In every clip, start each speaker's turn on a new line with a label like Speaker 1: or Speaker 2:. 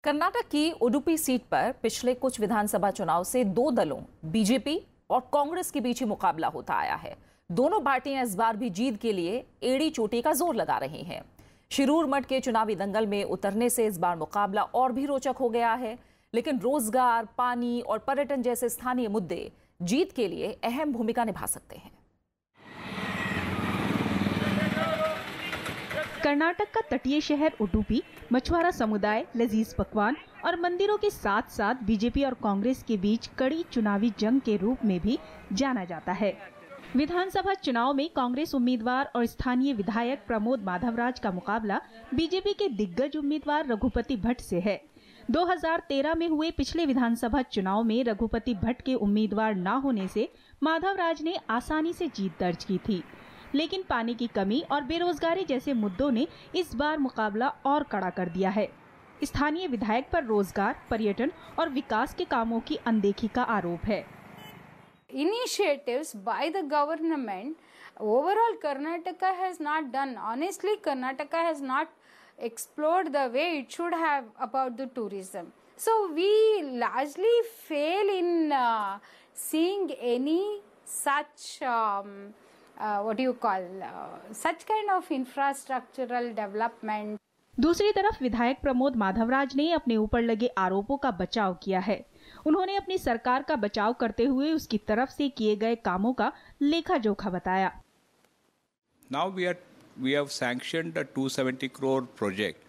Speaker 1: कर्नाटक की उडुपी सीट पर पिछले कुछ विधानसभा चुनाव से दो दलों बीजेपी और कांग्रेस के बीच ही मुकाबला होता आया है। दोनों पार्टियां इस बार भी जीत के लिए एड़ी चोटी का जोर लगा रही हैं। शिरूर मठ के चुनावी दंगल में उतरने से इस बार मुकाबला और भी रोचक हो गया है, लेकिन रोजगार, पानी और पर्यटन जैसे स्थानीय मुद्दे जीत के लिए अहम भूमिका निभा सकते हैं।
Speaker 2: कर्नाटक का तटीय शहर उडुपी मछुआरा समुदाय, लजीज पकवान और मंदिरों के साथ साथ बीजेपी और कांग्रेस के बीच कड़ी चुनावी जंग के रूप में भी जाना जाता है। विधानसभा चुनाव में कांग्रेस उम्मीदवार और स्थानीय विधायक प्रमोद माधवराज का मुकाबला बीजेपी के दिग्गज उम्मीदवार रघुपति भट्ट से है। 2013 में हुए पिछले विधानसभा चुनाव में रघुपति भट्ट के उम्मीदवार न होने से माधवराज ने आसानी से जीत दर्ज की थी, लेकिन पानी की कमी और बेरोजगारी जैसे मुद्दों ने इस बार मुकाबला और कड़ा कर दिया है। स्थानीय विधायक पर रोजगार, पर्यटन और विकास के कामों की अनदेखी का आरोप है।
Speaker 3: Initiatives by the government, overall Karnataka has not done. Honestly, Karnataka has not explored the way it should have about the tourism. So we largely fail in seeing any such such kind of infrastructural development.
Speaker 2: दूसरी तरफ विधायक प्रमोद माधवराज ने अपने ऊपर लगे आरोपों का बचाव किया है। उन्होंने अपनी सरकार का बचाव करते हुए उसकी तरफ से किए गए कामों का लेखा जोखा बताया।
Speaker 4: Now we have sanctioned a 270 crore project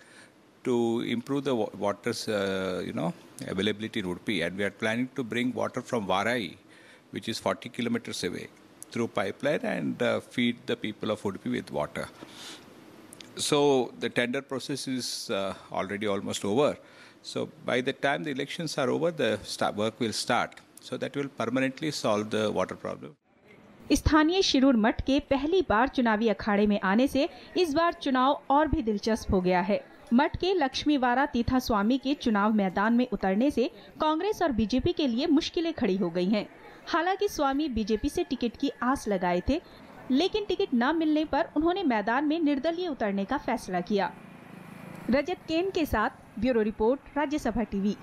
Speaker 4: to improve the water's availability in Udupi, and we are planning to bring water from Varai, which is 40 kilometers away, through pipeline and feed the people of Udupi with water. So the tender process is already almost over. So by the time the elections are over, the work will start. So that will permanently solve the water problem.
Speaker 2: स्थानीय शिरूर मठ के पहली बार चुनावी अखाड़े में आने से इस बार चुनाव और भी दिलचस्प हो गया है। मठ के लक्ष्मीवारा तीथा स्वामी के चुनाव मैदान में उतरने से कांग्रेस और बीजेपी के लिए मुश्किलें खड़ी हो गई हैं। हालांकि स्वामी बीजेपी से टिकट की आस लगाए थे, लेकिन टिकट न मिलने पर उन्होंने मैदान में निर्दलीय उतरने का फैसला किया। रजत केन के साथ ब्यूरो रिपोर्ट, राज्यसभा टीवी।